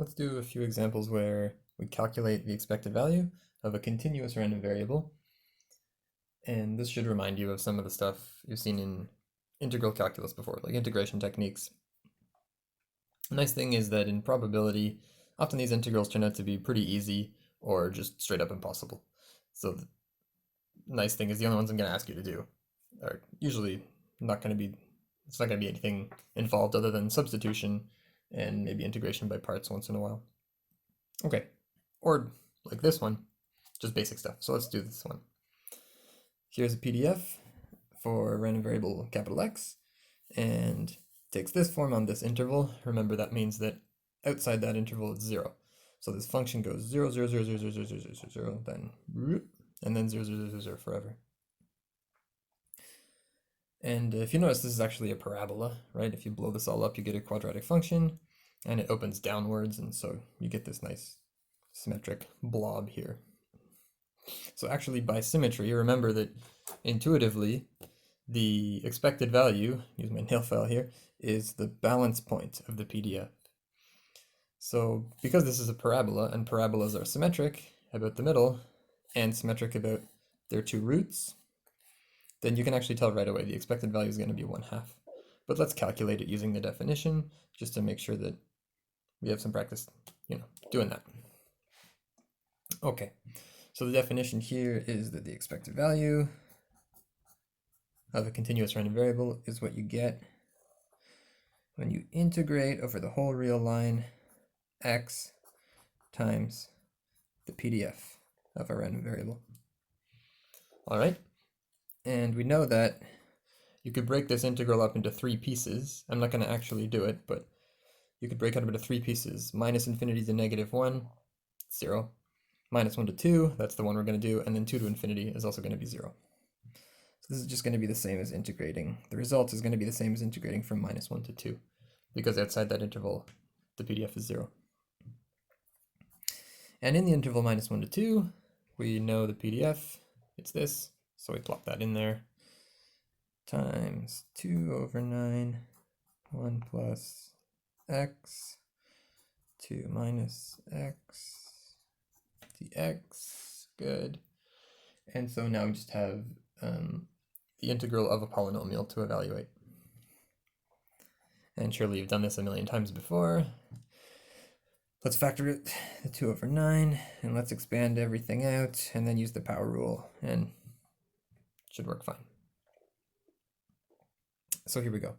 Let's do a few examples where we calculate the expected value of a continuous random variable. And this should remind you of some of the stuff you've seen in integral calculus before, like integration techniques. The nice thing is that in probability, often these integrals turn out to be pretty easy or just straight up impossible. So the nice thing is the only ones I'm going to ask you to do are usually not going to be, it's not going to be anything involved other than substitution and maybe integration by parts once in a while. Okay, or like this one, just basic stuff. So let's do this one. Here's a PDF for random variable capital X, and takes this form on this interval. Remember, that means that outside that interval it's 0. So this function goes 0, 0, 0, 0, 0, 0, 0, 0, 0, then and then 0, 0, 0, 0 forever. And if you notice, this is actually a parabola, right? If you blow this all up, you get a quadratic function, and it opens downwards, and so you get this nice symmetric blob here. So actually, by symmetry, remember that intuitively, the expected value, use my nail file here, is the balance point of the PDF. So because this is a parabola, and parabolas are symmetric about the middle, and symmetric about their two roots, then you can actually tell right away the expected value is going to be 1/2. But let's calculate it using the definition, just to make sure that we have some practice, doing that. Okay, so the definition here is that the expected value of a continuous random variable is what you get when you integrate over the whole real line x times the PDF of a random variable. All right, and we know that you could break this integral up into 3 pieces. I'm not going to actually do it, but you could break it up into 3 pieces. Minus infinity to -1, 0. Minus 1 to 2, that's the one we're going to do, and then 2 to infinity is also going to be 0. So this is just going to be the same as integrating. The result is going to be the same as integrating from -1 to 2, because outside that interval, the PDF is 0. And in the interval -1 to 2, we know the PDF, it's this, so we plop that in there, times 2/9, 1 plus x, 2 minus x, dx, good. And so now we just have the integral of a polynomial to evaluate. And surely you've done this a million times before. Let's factor it, the 2/9, and let's expand everything out, and then use the power rule, and it should work fine. So here we go.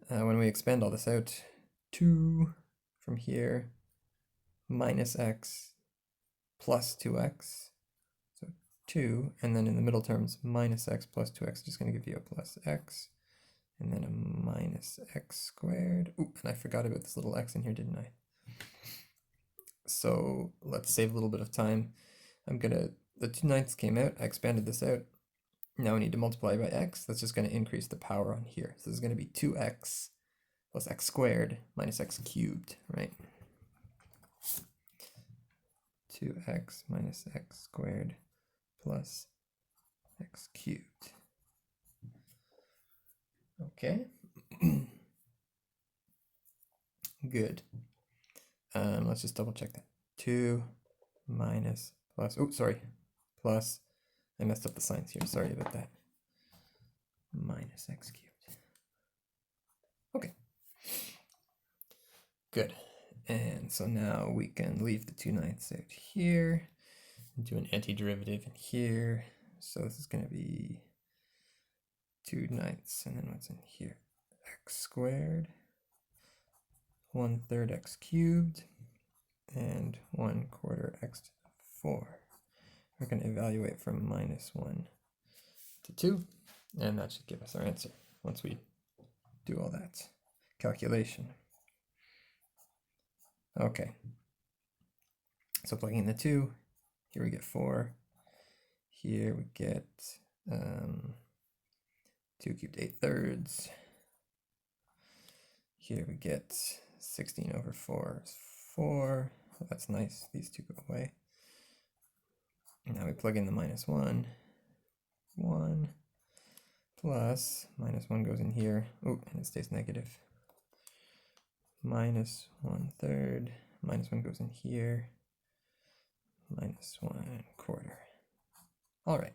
When we expand all this out, 2 from here, minus x plus 2x, so 2, and then in the middle terms, minus x plus 2x, just going to give you a plus x, and then a minus x squared. Ooh, and I forgot about this little x in here, didn't I? So let's save a little bit of time. The 2/9 came out, I expanded this out. Now we need to multiply by x. That's just going to increase the power on here. So this is going to be 2x plus x squared minus x cubed, right? 2x minus x squared plus x cubed. Okay. Good. Let's just double check that. 2 minus plus, oh, sorry, plus, I messed up the signs here, sorry about that. Minus x cubed. Okay. Good. And so now we can leave the 2/9 out here and do an antiderivative in here. So this is going to be 2/9, and then what's in here? X squared, 1/3 x cubed, and 1/4 x to the 4. We're going to evaluate from -1 to 2, and that should give us our answer once we do all that calculation. Okay, so plugging in the 2, here we get 4, here we get 2 cubed 8/3, here we get 16/4 is 4, oh, that's nice, these two go away. Now we plug in the -1, 1, plus, -1 goes in here, oh, and it stays negative. -1/3 minus 1 goes in here, minus 1/4. All right.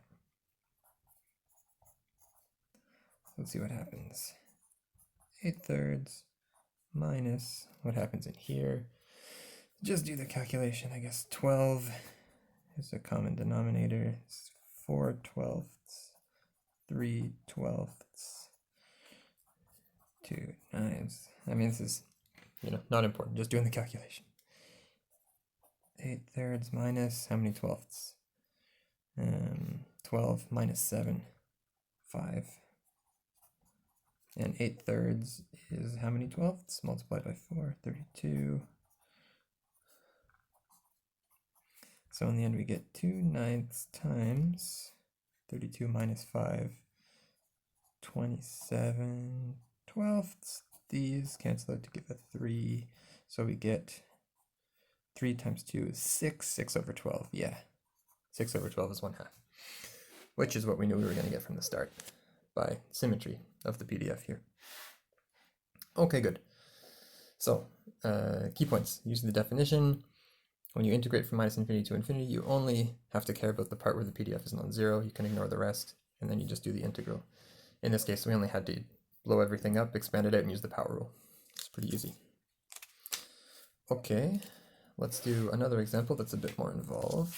Let's see what happens. 8/3 minus what happens in here. Just do the calculation, I guess. 12 is a common denominator. It's 4/12, 3/12, 2/9. I mean, this is, not important. Just doing the calculation. 8/3 minus how many twelfths? 12 minus 7, 5. And 8/3 is how many twelfths? Multiplied by 4, 32. So in the end we get 2/9 times 32 minus 5, 27 twelfths. These cancel out to give a 3. So we get 3 times 2 is 6, 6/12. Yeah, 6/12 is 1/2, which is what we knew we were going to get from the start by symmetry of the PDF here. Okay, good. So, key points. Use the definition. When you integrate from minus infinity to infinity, you only have to care about the part where the PDF is non-zero. You can ignore the rest, and then you just do the integral. In this case, we only had to blow everything up, expand it out, and use the power rule. It's pretty easy. Okay, let's do another example that's a bit more involved.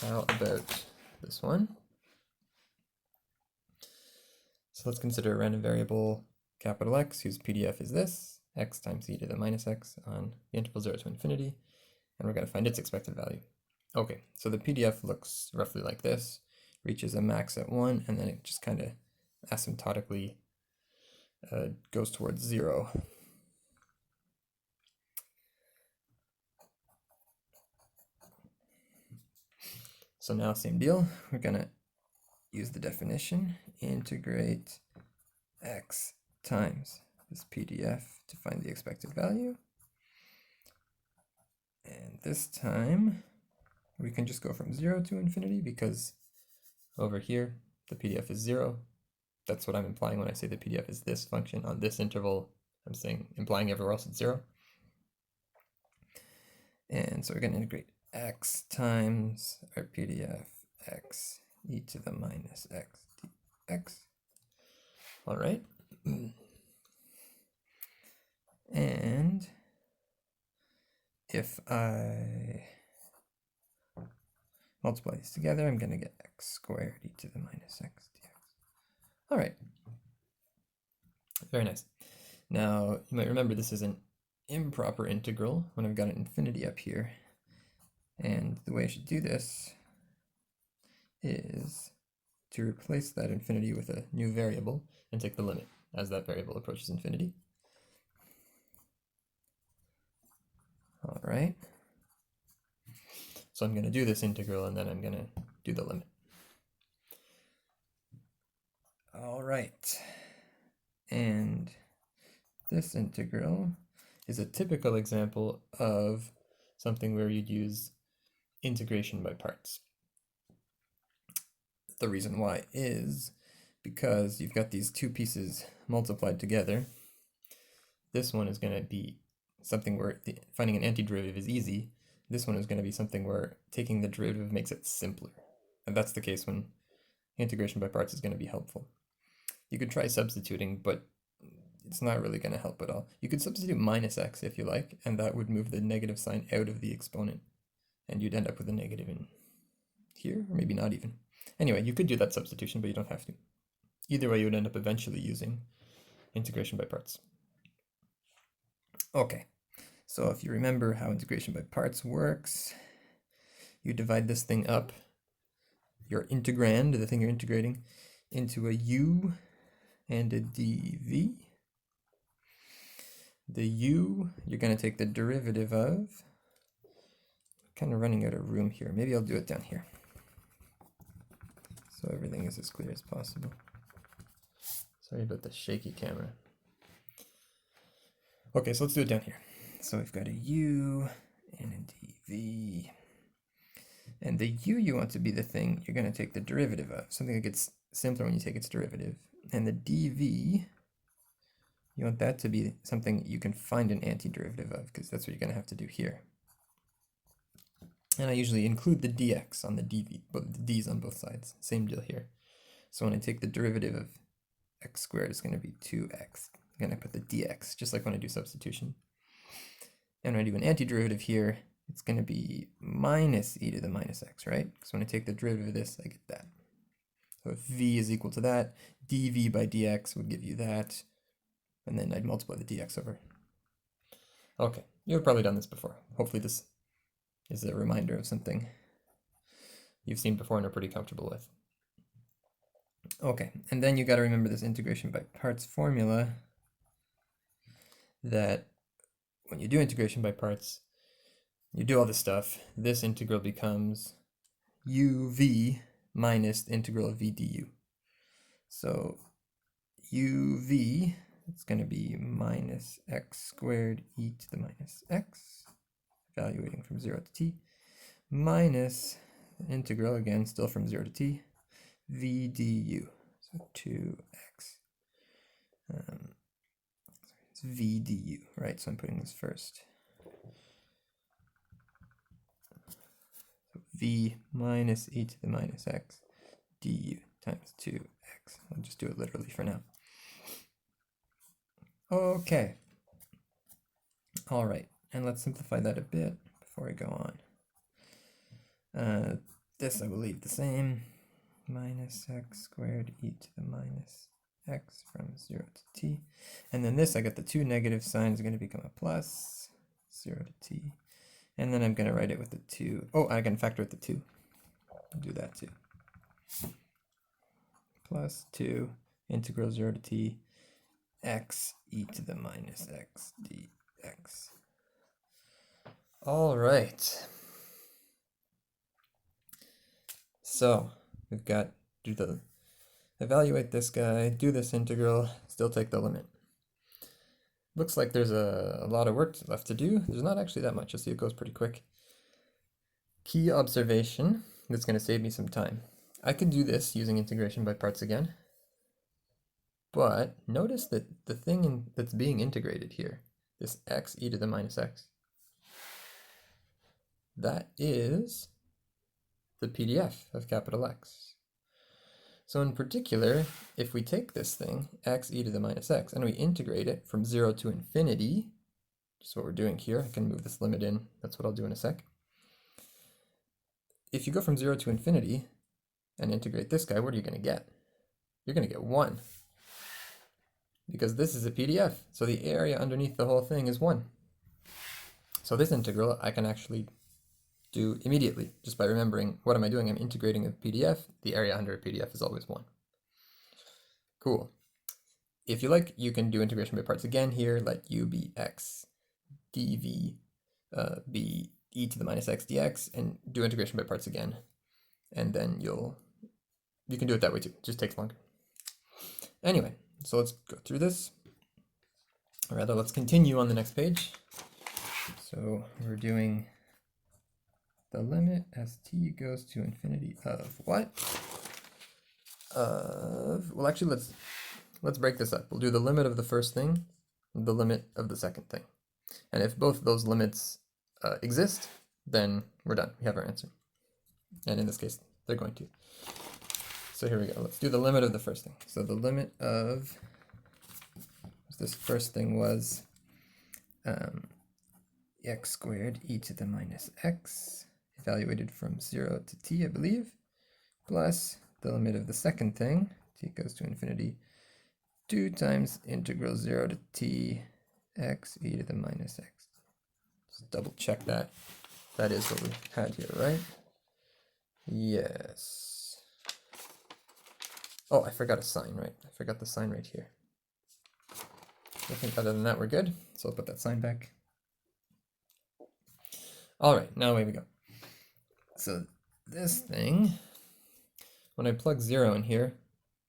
How about this one? So let's consider a random variable, capital X, whose PDF is this, x times e to the minus x on the interval 0 to infinity, and we're going to find its expected value. Okay, so the PDF looks roughly like this, reaches a max at 1, and then it just kind of asymptotically goes towards 0. So now same deal, we're going to use the definition, integrate x times this PDF to find the expected value. And this time we can just go from 0 to infinity because over here the PDF is 0. That's what I'm implying when I say the PDF is this function on this interval. I'm implying everywhere else it's 0. And so we're going to integrate x times our PDF x e to the minus x dx. All right. And if I multiply these together, I'm going to get x squared e to the minus x dx. All right. Very nice. Now, you might remember this is an improper integral when I've got an infinity up here. And the way I should do this is to replace that infinity with a new variable and take the limit as that variable approaches infinity. All right. So I'm going to do this integral and then I'm going to do the limit. All right. And this integral is a typical example of something where you'd use integration by parts. The reason why is because you've got these two pieces multiplied together. This one is going to be something where finding an antiderivative is easy. This one is going to be something where taking the derivative makes it simpler. And that's the case when integration by parts is going to be helpful. You could try substituting, but it's not really going to help at all. You could substitute minus x if you like, and that would move the negative sign out of the exponent. And you'd end up with a negative in here, or maybe not even. Anyway, you could do that substitution, but you don't have to. Either way, you would end up eventually using integration by parts. Okay, so if you remember how integration by parts works, you divide this thing up, your integrand, the thing you're integrating, into a u and a dv. The u, you're going to take the derivative of. Kind of running out of room here. Maybe I'll do it down here, so everything is as clear as possible. Sorry about the shaky camera. Okay, so let's do it down here. So we've got a u and a dv. And the u you want to be the thing you're going to take the derivative of, something that gets simpler when you take its derivative. And the dv, you want that to be something you can find an antiderivative of, because that's what you're going to have to do here. And I usually include the dx on the dv, but the d's on both sides. Same deal here. So when I take the derivative of x squared, it's going to be 2x. I'm going to put the dx, just like when I do substitution. And when I do an antiderivative here, it's going to be minus e to the minus x, right? Because when I take the derivative of this, I get that. So if v is equal to that, dv by dx would give you that. And then I'd multiply the dx over. Okay, you've probably done this before. Hopefully this is a reminder of something you've seen before and are pretty comfortable with. Okay, and then you got to remember this integration by parts formula, that when you do integration by parts, you do all this stuff. This integral becomes uv minus the integral of v du. So uv, it's going to be minus x squared e to the minus x, evaluating from 0 to t, minus the integral, again, still from 0 to t, v du, so 2x. It's v du, right? So I'm putting this first. So v minus e to the minus x du times 2x. I'll just do it literally for now. Okay. All right, and let's simplify that a bit before I go on. This I will leave the same. Minus x squared e to the minus x from 0 to t. And then this, I got the two negative signs are going to become a plus, 0 to t. And then I'm going to write it with the 2. Oh, I can factor with the 2. I'll do that too. Plus 2, integral 0 to t, x e to the minus x dx. All right. So we've got evaluate this guy, do this integral, still take the limit. Looks like there's a lot of work left to do. There's not actually that much. You'll see it goes pretty quick. Key observation that's going to save me some time. I could do this using integration by parts again, but notice that the thing that's being integrated here, this x e to the minus x, that is the PDF of capital X. So in particular, if we take this thing, x e to the minus x, and we integrate it from 0 to infinity, which is what we're doing here, I can move this limit in, that's what I'll do in a sec. If you go from 0 to infinity and integrate this guy, what are you going to get? You're going to get 1. Because this is a PDF, so the area underneath the whole thing is 1. So this integral I can actually do immediately, just by remembering, what am I doing? I'm integrating a PDF. The area under a PDF is always 1. Cool. If you like, you can do integration by parts again here, let u be x dv be e to the minus x dx, and do integration by parts again. And then you can do it that way too, it just takes longer. Anyway, so let's go through this. Or rather, let's continue on the next page. So we're doing the limit as t goes to infinity of what? Well, actually, let's break this up. We'll do the limit of the first thing, the limit of the second thing. And if both of those limits exist, then we're done. We have our answer. And in this case, they're going to. So here we go. Let's do the limit of the first thing. So the limit of this first thing was x squared e to the minus x, evaluated from 0 to t, I believe, plus the limit of the second thing, t goes to infinity, 2 times integral 0 to t x e to the minus x. Just double check that. That is what we had here, right? Yes. Oh, I forgot a sign, right? I forgot the sign right here. I think other than that, we're good. So I'll put that sign back. All right, now away we go. So this thing, when I plug 0 in here,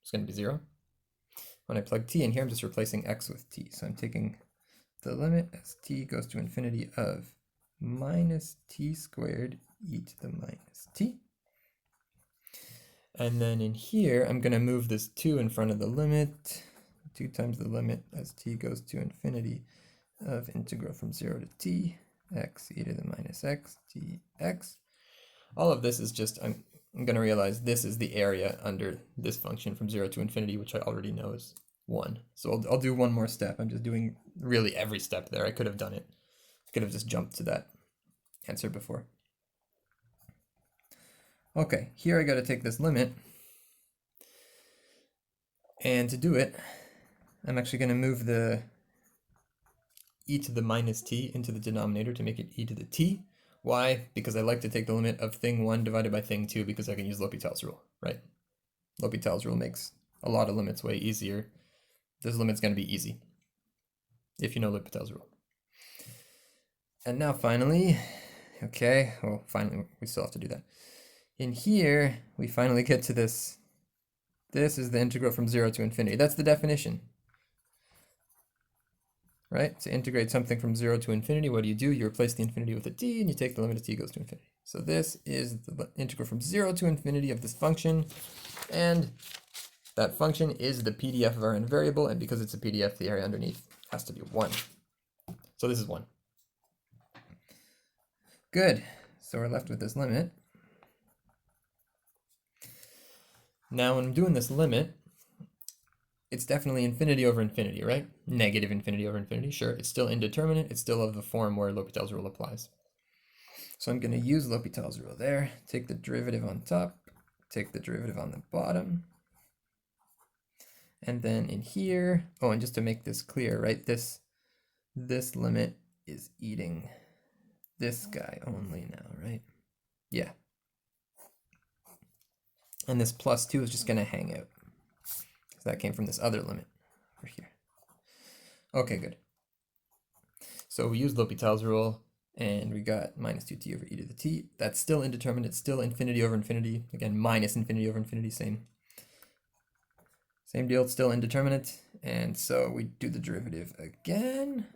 it's going to be 0. When I plug t in here, I'm just replacing x with t. So I'm taking the limit as t goes to infinity of minus t squared e to the minus t. And then in here, I'm going to move this 2 in front of the limit. 2 times the limit as t goes to infinity of integral from 0 to t, x e to the minus x dx. All of this is just, I'm going to realize this is the area under this function from 0 to infinity, which I already know is 1. So I'll do one more step. I'm just doing really every step there. I could have done it. I could have just jumped to that answer before. Okay, here I got to take this limit. And to do it, I'm actually going to move the e to the minus t into the denominator to make it e to the t. Why? Because I like to take the limit of thing 1 divided by thing 2 because I can use L'Hopital's rule, right? L'Hopital's rule makes a lot of limits way easier. This limit's going to be easy if you know L'Hopital's rule. And now finally, okay, well, finally, we still have to do that. In here, we finally get to this. This is the integral from 0 to infinity. That's the definition. Right? To integrate something from 0 to infinity, what do? You replace the infinity with a t, and you take the limit as t goes to infinity. So this is the integral from 0 to infinity of this function, and that function is the PDF of our n variable, and because it's a PDF, the area underneath has to be 1. So this is 1. Good. So we're left with this limit. Now when I'm doing this limit, it's definitely infinity over infinity, right? Negative infinity over infinity, sure. It's still indeterminate. It's still of the form where L'Hopital's rule applies. So I'm going to use L'Hopital's rule there. Take the derivative on top, take the derivative on the bottom. And then in here, oh, and just to make this clear, right? This limit is eating this guy only now, right? Yeah. And this plus 2 is just going to hang out. So that came from this other limit over here. Okay, good. So we used L'Hopital's rule, and we got minus 2t over e to the t. That's still indeterminate, still infinity over infinity. Again, minus infinity over infinity, same deal, it's still indeterminate. And so we do the derivative again.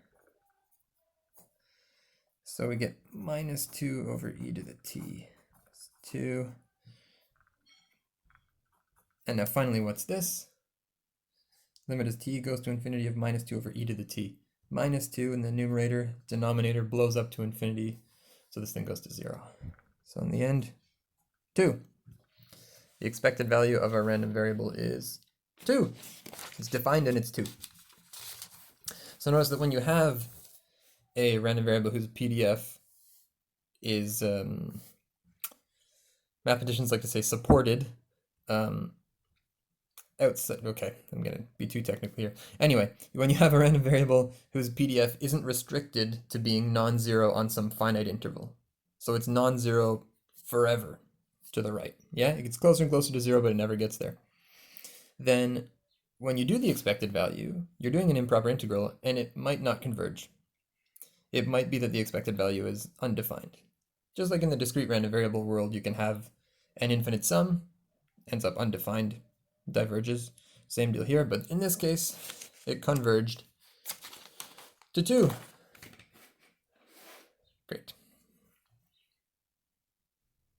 So we get minus 2 over e to the t. That's 2. And now finally, what's this? Limit as t goes to infinity of minus 2 over e to the t. Minus 2 in the numerator, denominator blows up to infinity, so this thing goes to 0. So in the end, 2. The expected value of our random variable is 2. It's defined and it's 2. So notice that when you have a random variable whose PDF is, mathematicians like to say supported, outside, okay, I'm going to be too technical here. Anyway, when you have a random variable whose PDF isn't restricted to being non-zero on some finite interval, so it's non-zero forever to the right, yeah? It gets closer and closer to 0, but it never gets there. Then when you do the expected value, you're doing an improper integral, and it might not converge. It might be that the expected value is undefined. Just like in the discrete random variable world, you can have an infinite sum, ends up undefined, diverges. Same deal here, but in this case, it converged to 2. Great.